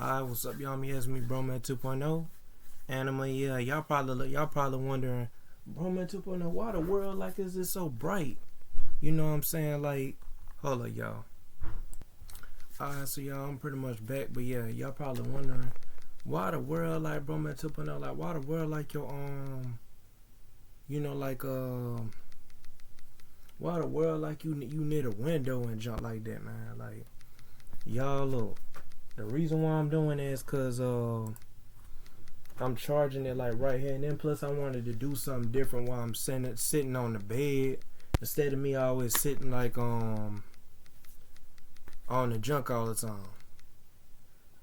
Alright, what's up, y'all? It's me, Broman 2.0. And y'all probably wondering, Broman 2.0, why the world like is it so bright? You know what I'm saying? Like, hold up, y'all. Alright, so y'all, I'm pretty much back, but yeah, y'all probably wondering, why the world like Broman 2.0? Like, why the world like your why the world like you near the window and jump like that, man? Like, y'all look. The reason why I'm doing it is cause I'm charging it like right here, and then plus I wanted to do something different while I'm sitting on the bed instead of me always sitting like on the junk all the time.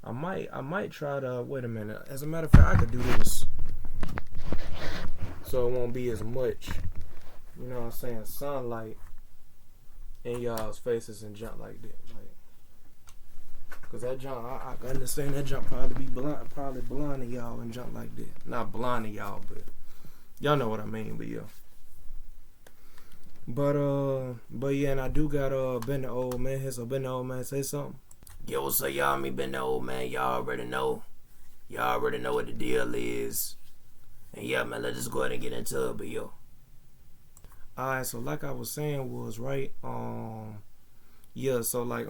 I might try to wait a minute. As a matter of fact, I could do this so it won't be as much, you know what I'm saying, sunlight in y'all's faces and junk like that. Like, cause that jump, I understand that jump probably blinding y'all and jump like that. Not blinding y'all, but y'all know what I mean. But yeah, but yeah, and I do got Ben the old man here. So Ben the old man, say something. Yo, what's up, y'all? Me Ben the old man. Y'all already know. Y'all already know what the deal is. And yeah, man, let's just go ahead and get into it. But yo, alright. So like I was saying, was right. Yeah, so like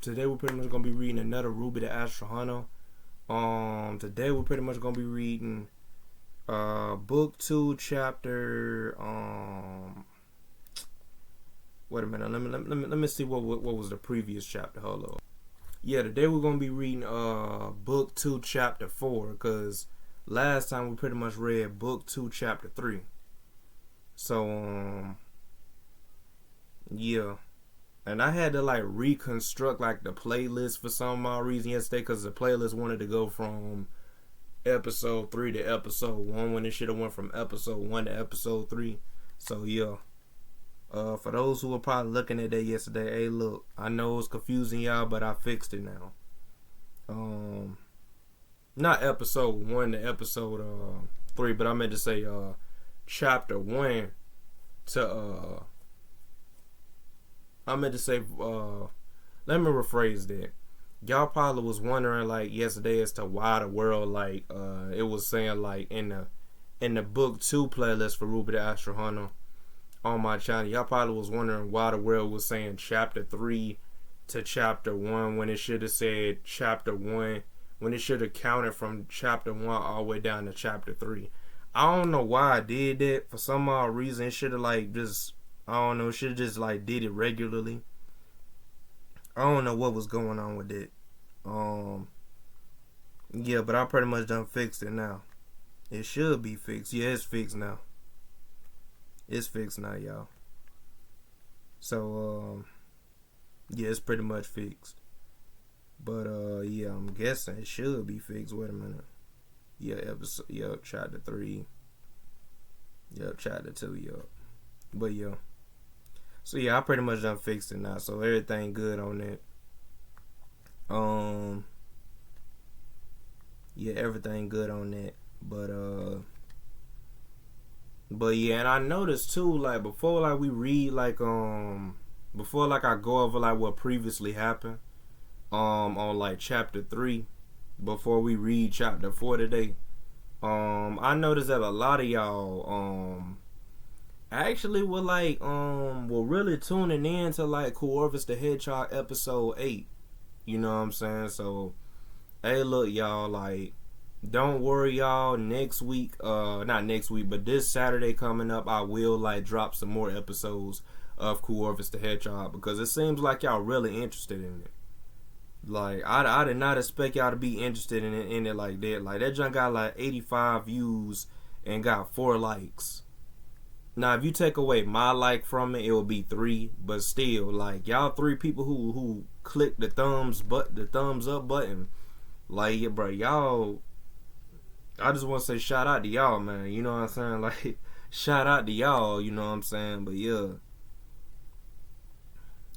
today we're pretty much gonna be reading another RWBY the Astral. Today we're pretty much gonna be reading book 2 chapter wait a minute, let me see what was the previous chapter. Hold on. Yeah, today we're gonna be reading book 2 chapter 4, because last time we pretty much read book 2 chapter 3. So yeah. And I had to like reconstruct like the playlist for some odd reason yesterday, because the playlist wanted to go from episode 3 to episode 1 when it should have went from episode 1 to episode 3. So yeah. For those who were probably looking at that yesterday, hey look, I know it's confusing y'all, but I fixed it now. Not episode 1 to episode 3, but I meant to say chapter 1 to let me rephrase that. Y'all probably was wondering like yesterday as to why the world like it was saying like in the book 2 playlist for RWBY the Astral on my channel. Y'all probably was wondering why the world was saying chapter 3 to chapter 1 when it should have said chapter 1, when it should have counted from chapter 1 all the way down to chapter 3. I don't know why I did that. For some odd reason, it should have like just, I don't know, should have just like did it regularly. I don't know what was going on with it. Yeah, but I pretty much done fixed it now. It should be fixed. Yeah, it's fixed now. It's fixed now, y'all. So yeah, it's pretty much fixed. But yeah, I'm guessing it should be fixed. Wait a minute. Yeah, chapter 3. Yep, chapter 2, yup. But yeah. So yeah, I pretty much done fixed it now, so everything good on that. Yeah, everything good on that. But yeah, and I noticed too, like before like we read like before like I go over like what previously happened on like chapter 3, before we read chapter 4 today, I noticed that a lot of y'all actually were like were really tuning in to like RWBY the Hedgehog episode 8. You know what I'm saying? So hey look y'all, like don't worry y'all, next week, not next week, but this Saturday coming up, I will like drop some more episodes of RWBY the Hedgehog, because it seems like y'all really interested in it. Like I did not expect y'all to be interested in it like that. Like that junk got like 85 views and got 4 likes. Now if you take away my like from it, it will be 3. But still, like y'all 3 people who click the thumbs up button, like yeah, bro, y'all. I just want to say shout out to y'all, man. You know what I'm saying? Like shout out to y'all. You know what I'm saying? But yeah,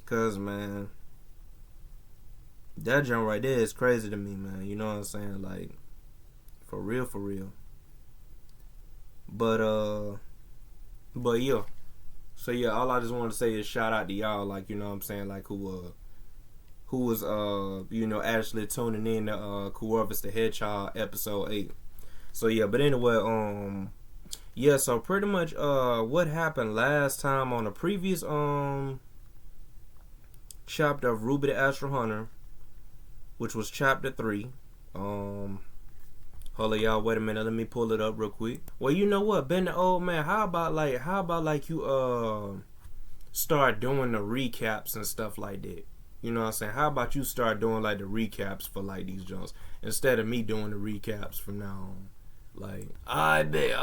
cause man, that jump right there is crazy to me, man. You know what I'm saying? Like, for real, for real. But yeah. So yeah, all I just want to say is shout out to y'all, like, you know what I'm saying, like who who was actually tuning in to Corvus the Hedgehog episode 8. So yeah, but anyway, yeah, so pretty much what happened last time on the previous chapter of RWBY the Astral Hunter, which was chapter 3. Hold on, y'all, wait a minute, let me pull it up real quick. Well, you know what, Ben the old man, how about you start doing the recaps and stuff like that? You know what I'm saying? How about you start doing like the recaps for like these jumps instead of me doing the recaps from now on? Like, I bet.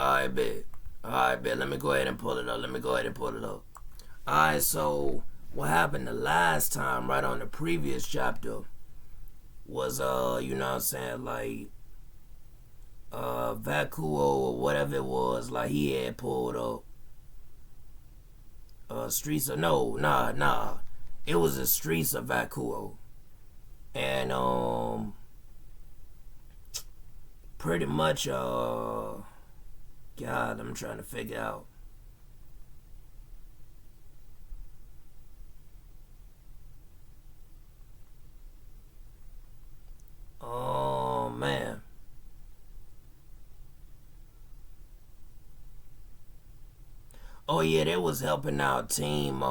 Let me go ahead and pull it up. Alright, so what happened the last time, right on the previous chapter, was you know what I'm saying, like Vacuo or whatever it was, like he had pulled up Streets of it was the Streets of Vacuo. And pretty much God, I'm trying to figure out. Oh man. Oh yeah, they was helping out Team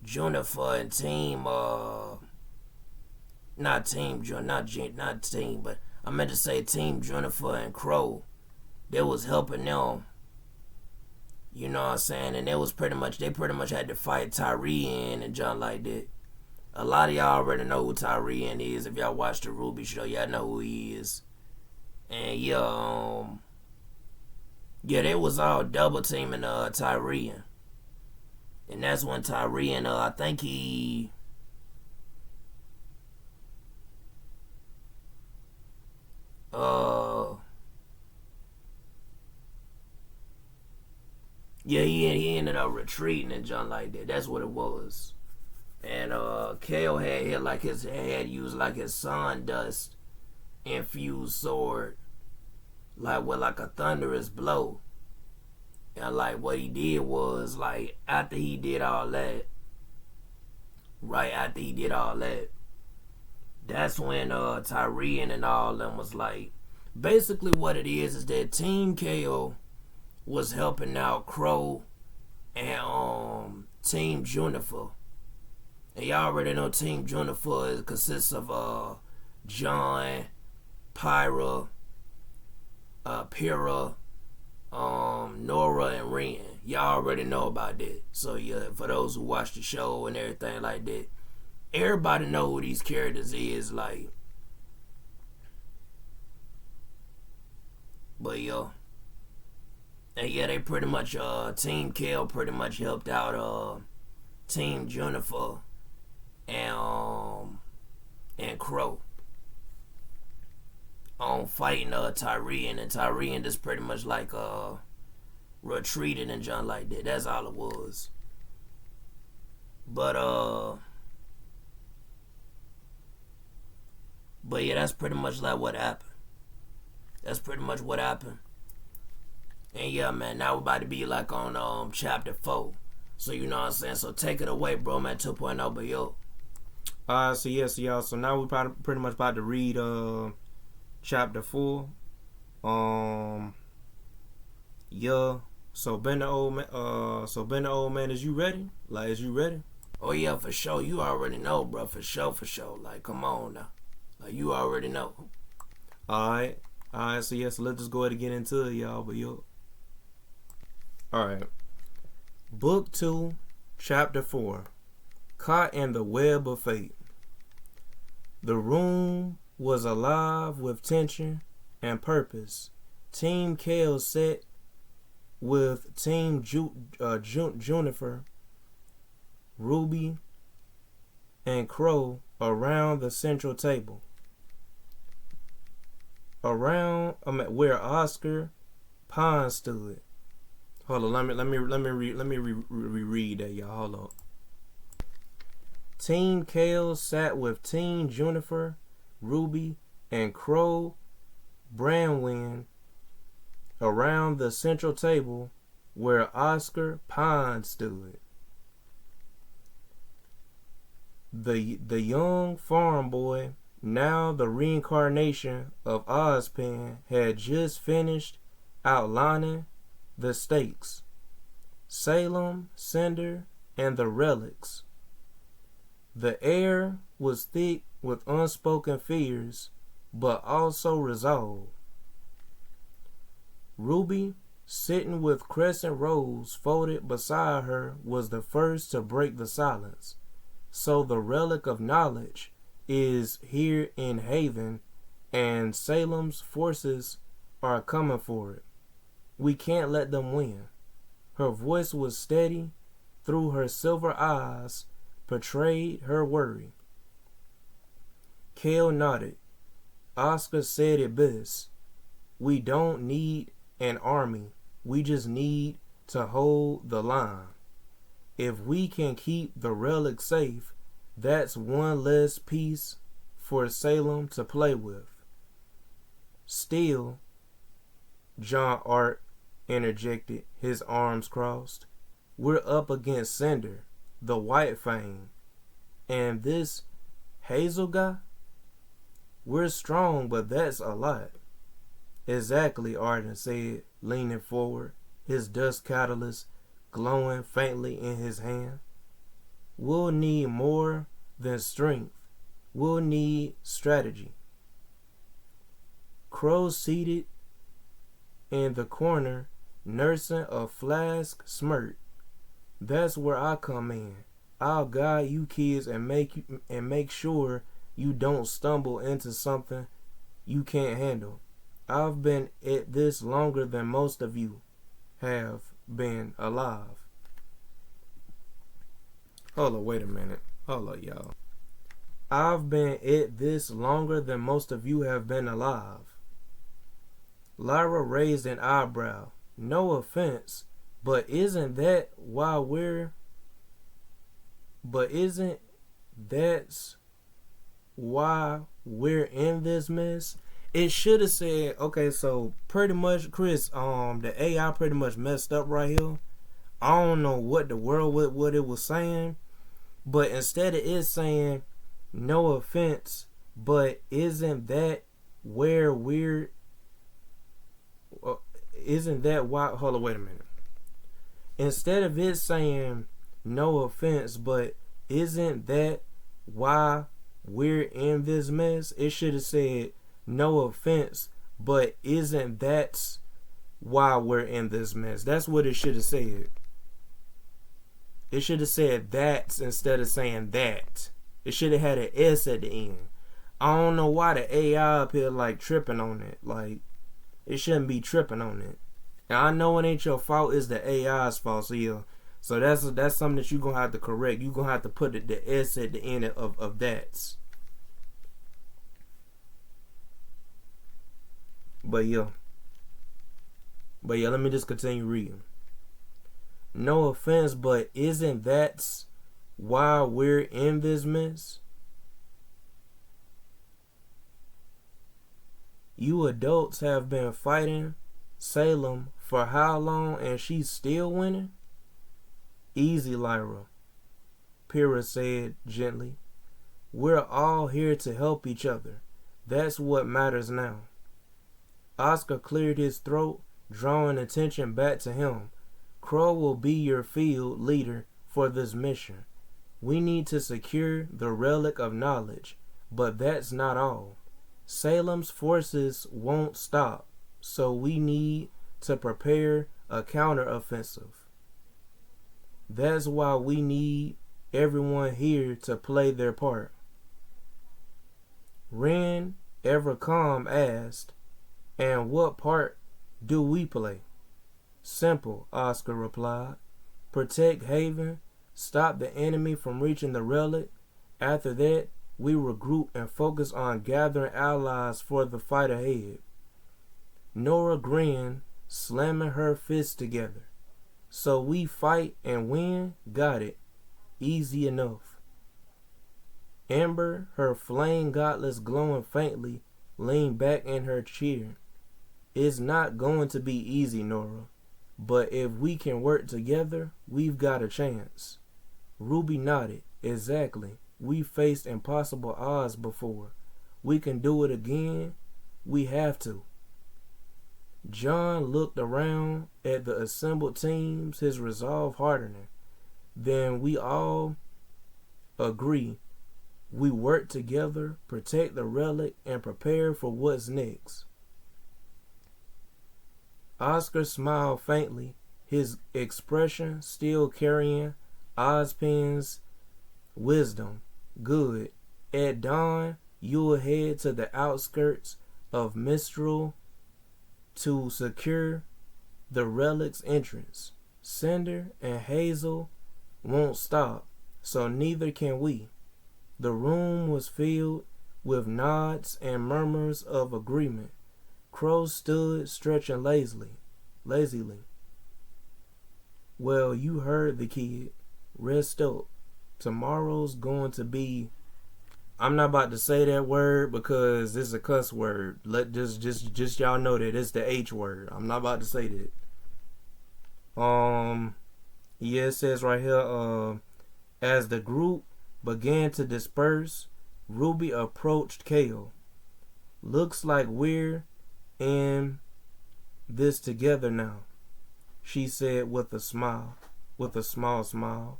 Juniper and Team not Team but I meant to say Team Juniper and Crow. They was helping them. You know what I'm saying? And they pretty much had to fight Tyrian and John like that. A lot of y'all already know who Tyrian is. If y'all watch the RWBY show, y'all know who he is. And yeah, they was all double teaming Tyrian. And that's when Tyrian, I think he he ended up retreating and junk like that. That's what it was. And KO had used like his sun dust infused sword, like with like a thunderous blow. And like what he did was, like after he did all that, that's when Tyrian and all them was like, basically what it is that Team KO was helping out Crow and Team Juniper. And y'all already know Team Juniper consists of John, Pyra, Pyrrha, Nora, and Ren. Y'all already know about that. So yeah, for those who watch the show and everything like that, everybody know who these characters is, like. But yeah. And yeah, they pretty much Team Kale pretty much helped out Team Juniper and Crow on fighting Tyrian, and Tyrian just pretty much like retreated and junk like that. That's all it was. But yeah, that's pretty much like what happened. And yeah, man, now we're about to be like on chapter 4. So you know what I'm saying? So take it away, bro, man, 2.0, but yo. So yes, y'all. So now we're pretty much about to read chapter 4. Yeah. So Ben the old man, is you ready? Like, is you ready? Oh yeah, for sure. You already know, bro. For sure. Like, come on now. Like, you already know. Alright. So yes, let's just go ahead and get into it, y'all. But yo. Alright. Book 2, Chapter 4. Caught in the Web of Fate. The room was alive with tension and purpose. Team Kale set with Team Juniper, RWBY, and Crow around the central table. Where Oscar Pond stood. Hold on, let me reread that, y'all. Hold on. Team Kale sat with Team Juniper, RWBY, and Crow Brandwin around the central table where Oscar Pond stood. The young farm boy, now the reincarnation of Ozpin, had just finished outlining the stakes. Salem, Cinder, and the relics. The air was thick with unspoken fears, but also resolve. Ruby, sitting with crescent rolls folded beside her, was the first to break the silence. So the relic of knowledge is here in Haven, and Salem's forces are coming for it. We can't let them win. Her voice was steady, through her silver eyes portrayed her worry. Kale nodded. Oscar said it best. We don't need an army. We just need to hold the line. If we can keep the relic safe, that's one less piece for Salem to play with. Still, John Art interjected, his arms crossed, we're up against Cinder, the White Fang, and this Hazel guy? We're strong, but that's a lot. Exactly, Arden said, leaning forward, his dust catalyst glowing faintly in his hand. We'll need more than strength. We'll need strategy. Crow, seated in the corner, nursing a flask, smirked. That's where I come in. I'll guide you kids and make sure you don't stumble into something you can't handle. I've been at this longer than most of you have been alive. Hold up, wait a minute. Hold up, y'all. I've been at this longer than most of you have been alive. Lyra raised an eyebrow. No offense, but isn't that why we're in this mess? It should have said, okay, so pretty much, Chris, the AI pretty much messed up right here. I don't know what the world, what it was saying, but instead of it saying, no offense, but isn't that where we're, isn't that why, hold on, wait a minute. Instead of it saying, no offense, but isn't that why we're in this mess? It should have said, no offense, but isn't that why we're in this mess? That's what it should have said. It should have said that instead of saying that. It should have had an S at the end. I don't know why the AI up here like tripping on it. Like, it shouldn't be tripping on it. And I know it ain't your fault, it's the AI's fault. So yeah, so that's something that you're gonna have to correct. You're gonna have to put the S at the end of that. But yeah, let me just continue reading. No offense, but isn't that why we're in this mess? You adults have been fighting Salem for how long, and she's still winning? Easy, Lyra, Pyrrha said gently. We're all here to help each other. That's what matters now. Oscar cleared his throat, drawing attention back to him. Crow will be your field leader for this mission. We need to secure the relic of knowledge, but that's not all. Salem's forces won't stop, so we need to prepare a counteroffensive. That's why we need everyone here to play their part. Ren, ever calm, asked, and what part do we play? Simple, Oscar replied. Protect Haven, stop the enemy from reaching the relic. After that, we regroup and focus on gathering allies for the fight ahead. Nora grinned, slamming her fists together. So we fight and win? Got it. Easy enough. Ember, her flame gauntlets glowing faintly, leaned back in her chair. It's not going to be easy, Nora. But if we can work together, we've got a chance. Ruby nodded. Exactly. We faced impossible odds before. We can do it again. We have to. John looked around at the assembled teams, his resolve hardening. Then we all agree. We work together, protect the relic, and prepare for what's next. Oscar smiled faintly, his expression still carrying Ozpin's wisdom. Good. At dawn, you will head to the outskirts of Mistral to secure the relic's entrance. Cinder and Hazel won't stop, so neither can we. The room was filled with nods and murmurs of agreement. Crow stood stretching lazily. Well, you heard the kid. Rest up. Tomorrow's going to be... I'm not about to say that word because it's a cuss word. Let just y'all know that it's the H word. I'm not about to say that. Yeah, it says right here, as the group began to disperse, Ruby approached Kale. Looks like we're in this together now, she said with a small smile.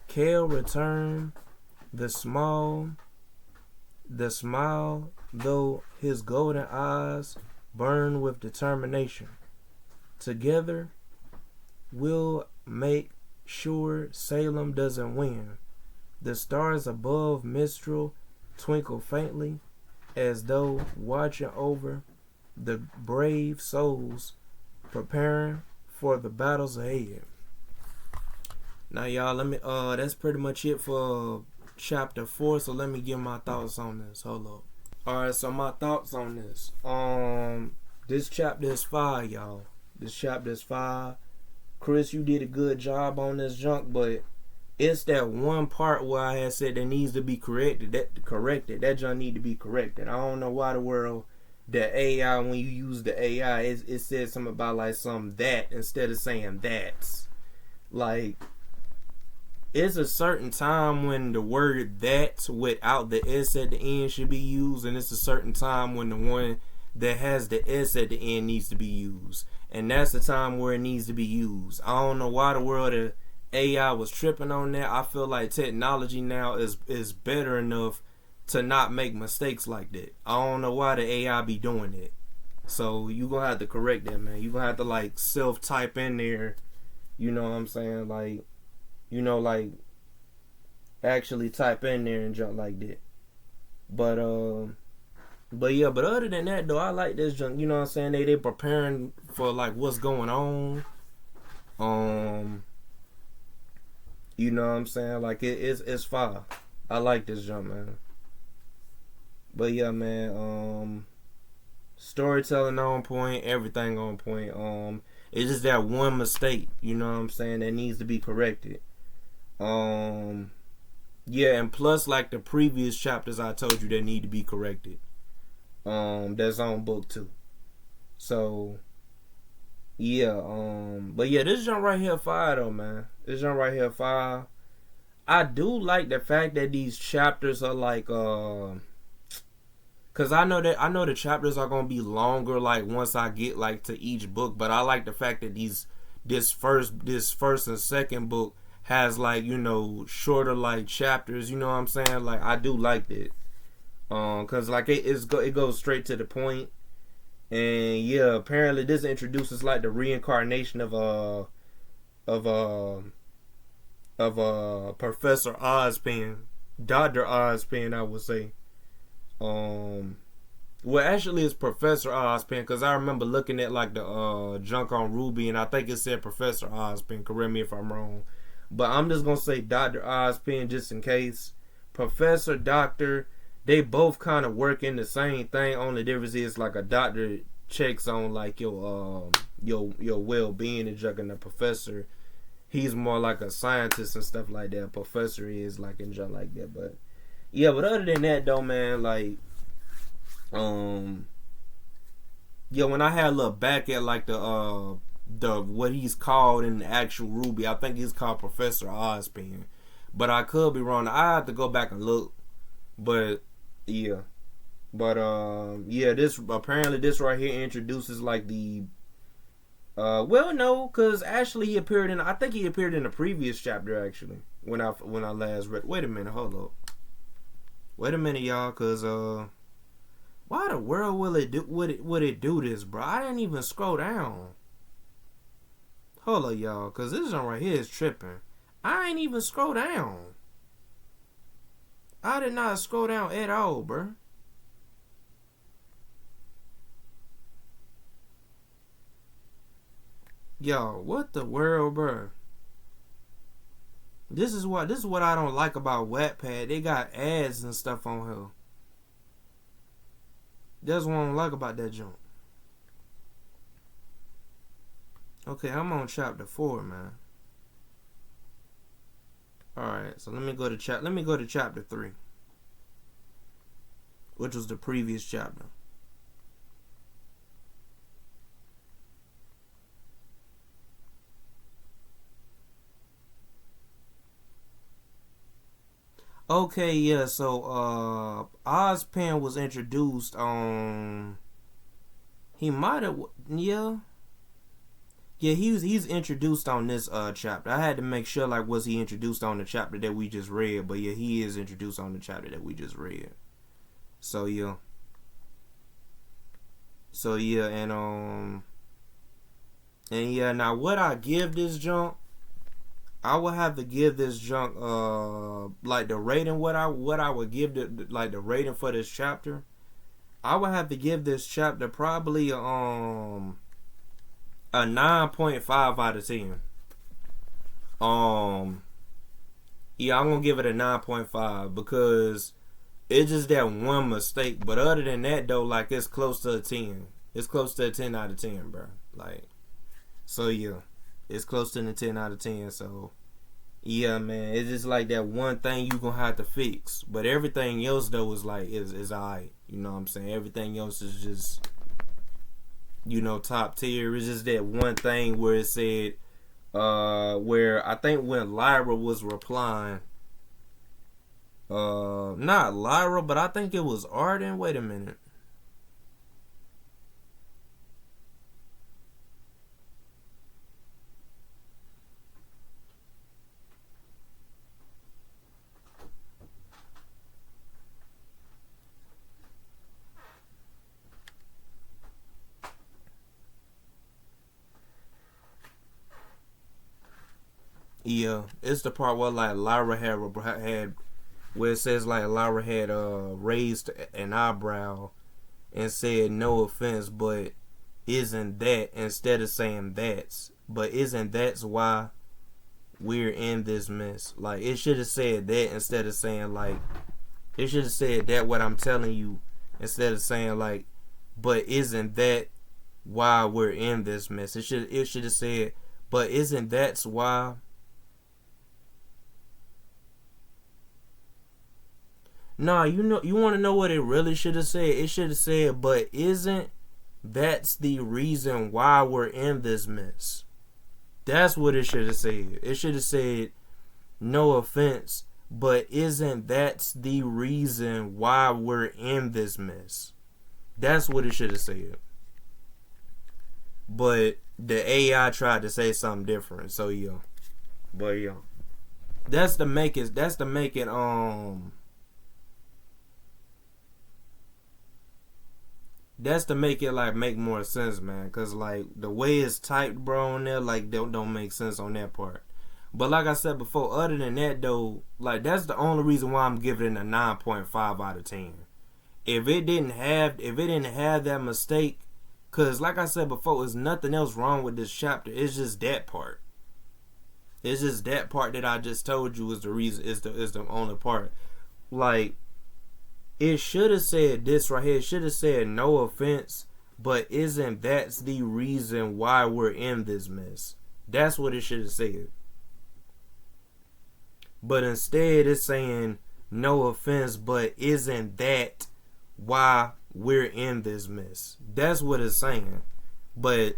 Kale returned the smile, though his golden eyes burned with determination. Together, we'll make sure Salem doesn't win. The stars above Mistral twinkle faintly, as though watching over the brave souls preparing for the battles ahead. Now, y'all, let me that's pretty much it for chapter 4, so let me give my thoughts on this. Hold up. Alright, so my thoughts on this. This chapter is 5, y'all. This chapter is 5. Chris, you did a good job on this junk, but it's that one part where I had said that needs to be corrected. That junk need to be corrected. I don't know why the world, the AI, when you use the AI, it says something about like some that instead of saying that's. Like, it's a certain time when the word that without the S at the end should be used, and it's a certain time when the one that has the S at the end needs to be used. And that's the time where it needs to be used. I don't know why the world of AI was tripping on that. I feel like technology now is better enough to not make mistakes like that. I don't know why the AI be doing it. So you gonna have to correct that, man. You gonna have to like self-type in there. You know what I'm saying? Like, you know, like actually type in there and jump like that. But yeah, but other than that though, I like this junk. You know what I'm saying? They preparing for like what's going on. You know what I'm saying? Like it's fire. I like this junk, man. But yeah, man, storytelling on point, everything on point. It's just that one mistake, you know what I'm saying, that needs to be corrected. Yeah, and plus like the previous chapters I told you that need to be corrected. That's on book 2. So yeah, but yeah, this jump right here fire though, man. This jump right here fire. I do like the fact that these chapters are like cause I know the chapters are gonna be longer like once I get like to each book, but I like the fact that this first and second book has like, you know, shorter like chapters, you know what I'm saying? Like I do like that. Cause like it goes straight to the point. And yeah, apparently this introduces like the reincarnation of Professor Ozpin, Dr. Ozpin, I would say. Well, actually it's Professor Ozpin, because I remember looking at like the junk on RWBY, and I think it said Professor Ozpin. Correct me if I'm wrong, but I'm just gonna say Dr. Ozpin just in case. Professor, Doctor, they both kind of work in the same thing. Only difference is like a doctor checks on like your well-being and junk, and the professor, he's more like a scientist and stuff like that. Professor is like in junk like that. But yeah, but other than that though, man, like yeah, when I had a look back at like the what he's called in the actual RWBY, I think he's called Professor Ozpin. but I could be wrong. I have to go back and look. But yeah, but yeah, this apparently this right here introduces like the well, no, because actually he appeared in, I think he appeared in the previous chapter actually when I last read. Wait a minute, hold up. Wait a minute, y'all, because why the world will it do would it do this, bro? I didn't even scroll down. Hold up, y'all, because this one right here is tripping. I ain't even scroll down. I did not scroll down at all, bro. Yo, what the world, bro? This is what I don't like about Wattpad. They got ads and stuff on here. That's what I don't like about that junk. Okay, I'm on chapter 4, man. Alright, so let me go to chapter 3. Which was the previous chapter. Okay, yeah, so Ozpen was introduced on, he might have, yeah. Yeah, he's introduced on this chapter. I had to make sure, like, was he introduced on the chapter that we just read? But yeah, he is introduced on the chapter that we just read. So yeah. So yeah, and yeah, now what I give this junk, I would have to give this junk like the rating, what I would give the rating for this chapter. I would have to give this chapter probably a 9.5 out of 10. Yeah, I'm gonna give it a 9.5 because it's just that one mistake. But other than that, though, like, it's close to a 10. It's close to a 10 out of 10, bro. Like, so yeah, it's close to the 10 out of 10. So yeah, man, it's just like that one thing you gonna have to fix. But everything else though is like is alright. You know what I'm saying? Everything else is just, you know, top tier. It's just that one thing where it said, where I think when Lyra was replying, not Lyra, but I think it was Arden. Wait a minute. Yeah, it's the part where like Lyra had where it says like Lyra had raised an eyebrow and said no offense, but isn't that, instead of saying that's, but isn't that's why we're in this mess. Like, it should have said that instead of saying like, it should have said that what I'm telling you instead of saying like, but isn't that why we're in this mess. It should have said, but isn't that's why. Nah, you know, you want to know what it really should have said? It should have said, but isn't that's the reason why we're in this mess. That's what it should have said. It should have said, no offense, but isn't that's the reason why we're in this mess. That's what it should have said. But the AI tried to say something different. So yeah. But yeah. That's to make it like make more sense, man. Cause like the way it's typed, bro, on there, like don't make sense on that part. But like I said before, other than that though, like that's the only reason why I'm giving it a 9.5 out of 10. If it didn't have that mistake, cause like I said before, there's nothing else wrong with this chapter. It's just that part. It's just that part that I just told you is the reason. Is the only part. Like, it should have said this right here. It should have said no offense, but isn't that's the reason why we're in this mess. That's what it should have said. But instead it's saying no offense, but isn't that why we're in this mess. That's what it's saying. But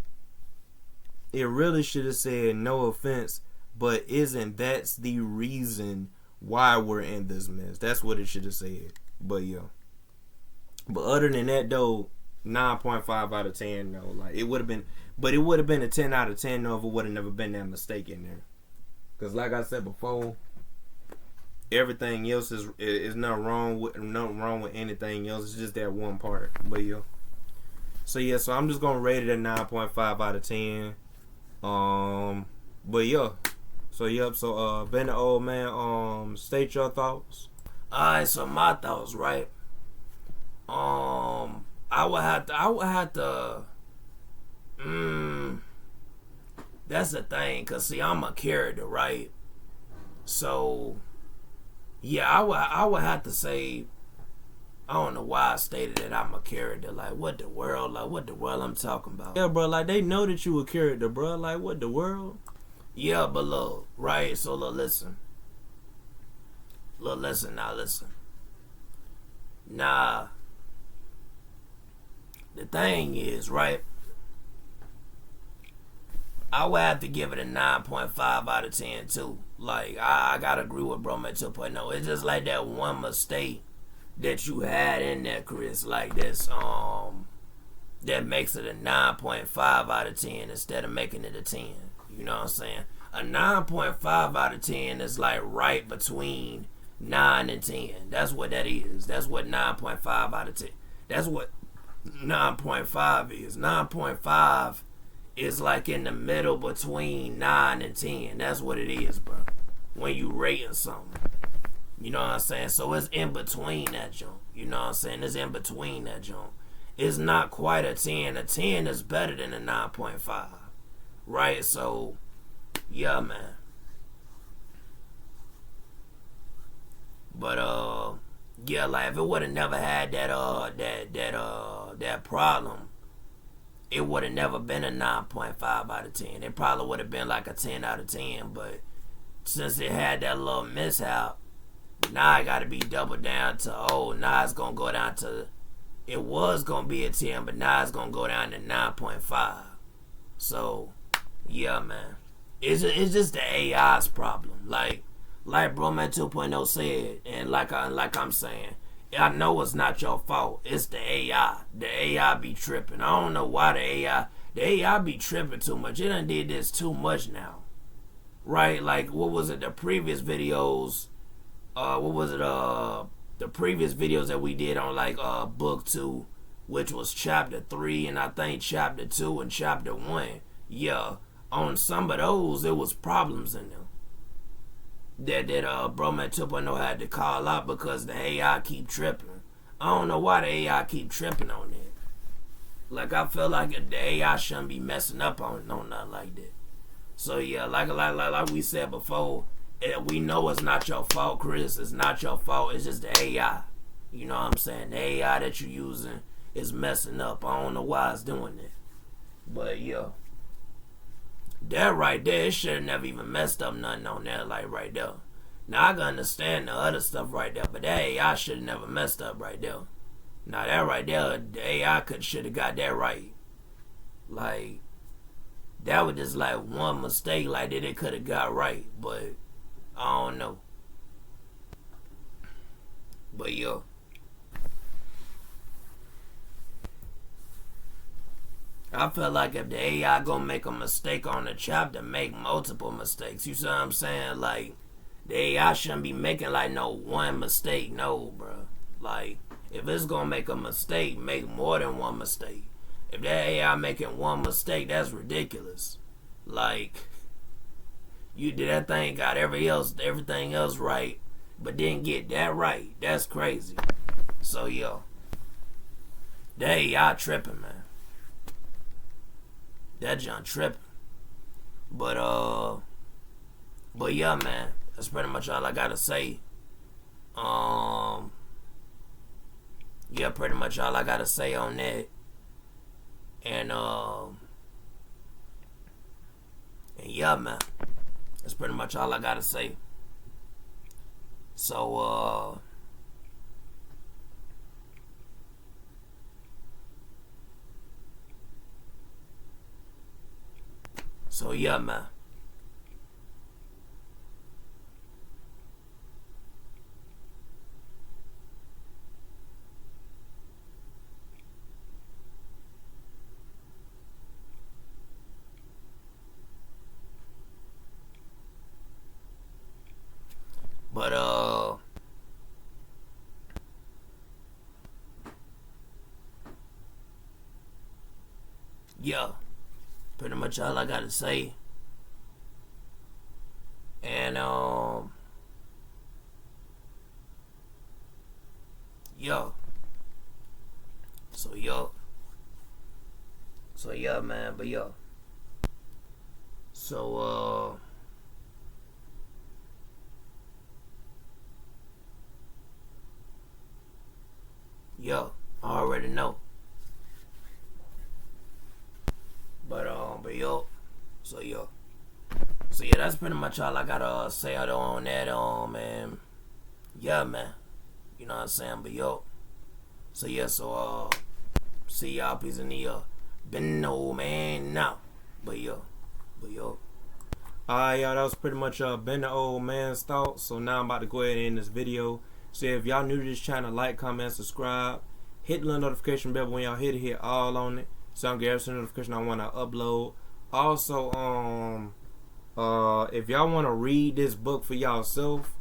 it really should have said no offense, but isn't that's the reason why we're in this mess. That's what it should have said. But yeah. But other than that though, 9.5 out of 10 though. Like it would have been, but it would have been a 10 out of 10 though if it would have never been that mistake in there. Cause like I said before, everything else is nothing wrong with anything else. It's just that one part. But yeah. So yeah, so I'm just gonna rate it at 9.5 out of 10. But yeah. So yep, so Ben the Old Man, state your thoughts. Alright, so my thoughts, right? I would have to that's the thing, cause see I'm a character, right? So yeah, I would have to say, I don't know why I stated that I'm a character. Like what the world I'm talking about. Yeah, bro, like they know that you a character, bro. Like what the world? Yeah, but look, right? So look, listen. Look, listen. Nah, the thing is, right? I would have to give it a 9.5 out of 10 too. Like I gotta agree with Bro Man 2.0. It's just like that one mistake that you had in there, Chris. Like this, that makes it a 9.5 out of 10 instead of making it a 10. You know what I'm saying? A 9.5 out of 10 is like right between 9 and 10. That's what that is. That's what 9.5 out of 10. That's what 9.5 is. 9.5 is like in the middle between 9 and 10. That's what it is, bro. When you rating something. You know what I'm saying? So it's in between that jump. You know what I'm saying? It's in between that jump. It's not quite a 10. A 10 is better than a 9.5. Right? So, yeah, man. But, yeah, like, if it would have never had that problem, it would have never been a 9.5 out of 10. It probably would have been like a 10 out of 10. But since it had that little mishap, now I gotta be doubled down to, now it's gonna go down to, it was gonna be a 10, but now it's gonna go down to 9.5. So, yeah, man. It's just the AI's problem. Like Bro Man 2.0 said, and like I'm saying, I know it's not your fault. It's the AI. The AI be tripping. I don't know why the AI be tripping too much. It done did this too much now. Right? Like, what was it? The previous videos, the previous videos that we did on like book 2, which was chapter 3 and I think chapter 2 and chapter 1. Yeah, on some of those it was problems in them that Bro Man 2.0 had to call out because the AI keep tripping. I don't know why the AI keep tripping on it. Like I feel like the AI shouldn't be messing up on nothing like that. So yeah, like we said before, we know it's not your fault, Chris. It's not your fault. It's just the AI. You know what I'm saying? The AI that you're using is messing up. I don't know why it's doing that. But yeah. That right there, it should have never even messed up nothing on that, like right there. Now I can understand the other stuff right there, but that AI should have never messed up right there. Now that right there, the AI should have got that right. Like, that was just like one mistake like that it could have got right, but I don't know. But yo. I feel like if the AI gonna make a mistake on the chapter, make multiple mistakes. You see what I'm saying? Like, the AI shouldn't be making like no one mistake. No, bro. Like, if it's gonna make a mistake, make more than one mistake. If that AI making one mistake, that's ridiculous. Like, you did that thing, got everything else right, but didn't get that right. That's crazy. So yo, the AI tripping, man. That junk tripping. But yeah, man. That's pretty much all I gotta say. Yeah, pretty much all I gotta say on that. And yeah, man. That's pretty much all I gotta say. So yeah, man. yeah, pretty much all I gotta say. And yeah. So yeah, man, but yeah. So yeah, I already know. But yo, so yo. So yeah, that's pretty much all I gotta say on that man. Yeah, man. You know what I'm saying? But yo. So yeah, see y'all peace in the been no man now. But yo. Alright, y'all, that was pretty much been the old man's thoughts. So now I'm about to go ahead and end this video. So if y'all new to this channel, like, comment, subscribe. Hit the little notification bell when y'all hit all on it, so I can get every single notification I want to upload. Also, if y'all want to read this book for y'allself,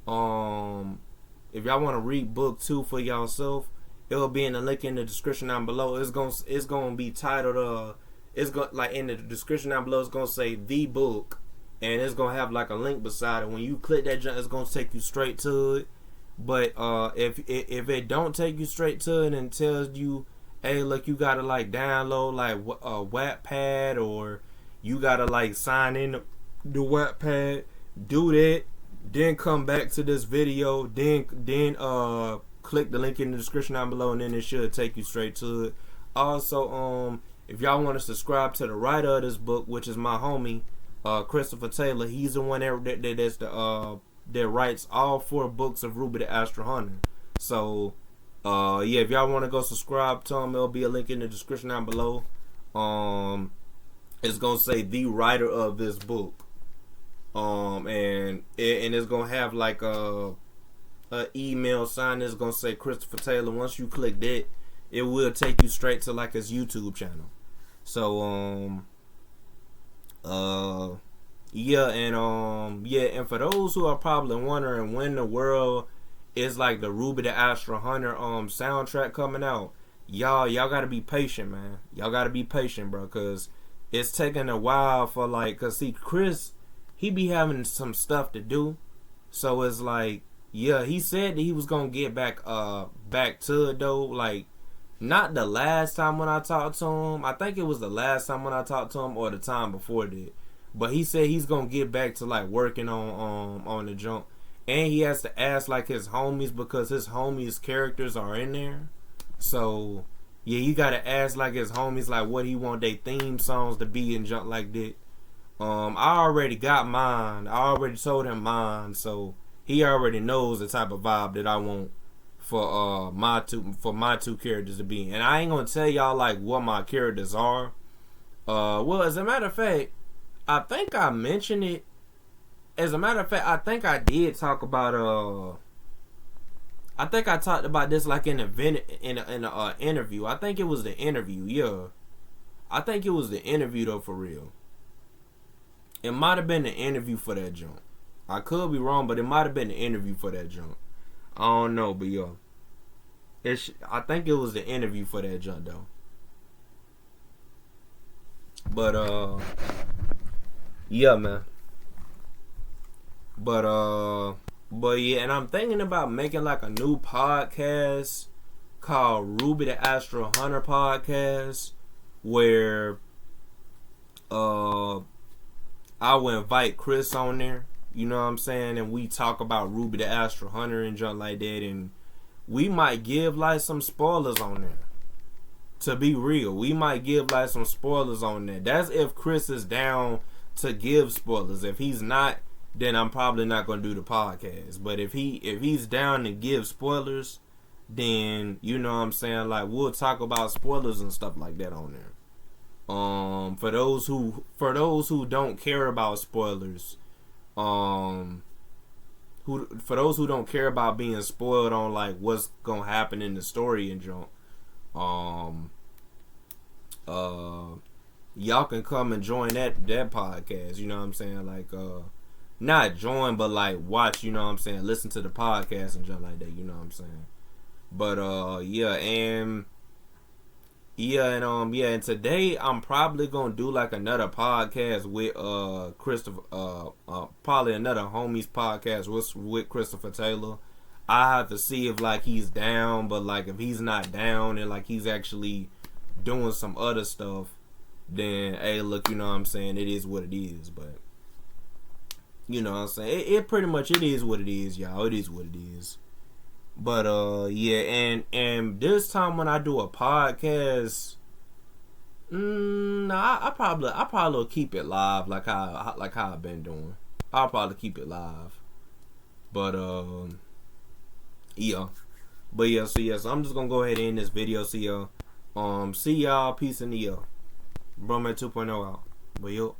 if y'all want to read book 2 for y'allself, it'll be in the link in the description down below. It's gonna be titled it's going like in the description down below. It's gonna say the book, and it's gonna have like a link beside it. When you click that junk, it's gonna take you straight to it. But if it don't take you straight to it and tells you, hey, look, you gotta like download like a Wattpad, or you gotta like sign in the Wattpad, do that, then come back to this video, then click the link in the description down below, and then it should take you straight to it. Also, if y'all want to subscribe to the writer of this book, which is my homie, Christopher Taylor, he's the one that writes all 4 books of RWBY the Astral Hunter. So, yeah, if y'all want to go subscribe to him, there'll be a link in the description down below. It's gonna say the writer of this book, and it's gonna have like a email sign that's gonna say Christopher Taylor. Once you click that, it will take you straight to like his YouTube channel. So yeah, and for those who are probably wondering when the world is like the RWBY the Astral Hunter soundtrack coming out, y'all gotta be patient, man. Y'all gotta be patient, bro, cause it's taking a while for like, cause see, Chris, he be having some stuff to do, so it's like, yeah, he said that he was gonna get back to it though, like. Not the last time when I talked to him. I think it was the last time when I talked to him, or the time before that. But he said he's gonna get back to like working on the junk, and he has to ask like his homies, because his homies' characters are in there. So yeah, you gotta ask like his homies like what he want their theme songs to be and junk like that. I already got mine. I already told him mine, so he already knows the type of vibe that I want for my two characters to be. And I ain't gonna tell y'all like what my characters are. Well, as a matter of fact, I think I mentioned it. As a matter of fact, I think I did talk about I think I talked about this like in an interview. I think it was the interview. Yeah, I think it was the interview though, for real. It might have been the interview for that junk. I could be wrong, but it might have been the interview for that junk. I don't know, but yo, I think it was the interview for that junk though. But yeah, man. But yeah, and I'm thinking about making like a new podcast called RWBY the Astral Hunter Podcast, where I will invite Chris on there. You know what I'm saying? And we talk about RWBY the Astral Hunter and junk like that. And we might give like some spoilers on there. To be real, we might give like some spoilers on there. That's if Chris is down to give spoilers. If he's not, then I'm probably not gonna do the podcast. But if he's down to give spoilers, then you know what I'm saying, like we'll talk about spoilers and stuff like that on there. For those who don't care about spoilers, for those who don't care about being spoiled on like what's gonna happen in the story and junk, y'all can come and join that podcast. You know what I'm saying? Like not join, but like watch. You know what I'm saying? Listen to the podcast and junk like that. You know what I'm saying? But yeah, and Yeah, and today I'm probably gonna do like another podcast with Christopher probably another homies podcast with Christopher Taylor. I have to see if like he's down, but like if he's not down and like he's actually doing some other stuff, then hey, look, you know what I'm saying, it is what it is. But you know what I'm saying, it pretty much it is what it is, y'all. It is what it is. But yeah, and this time when I do a podcast, I probably will keep it live like how I've been doing. I'll probably keep it live. But yeah. But yeah, so I'm just gonna go ahead and end this video. See y'all. See y'all. Peace in the Bro Man 2.0 out. But yo.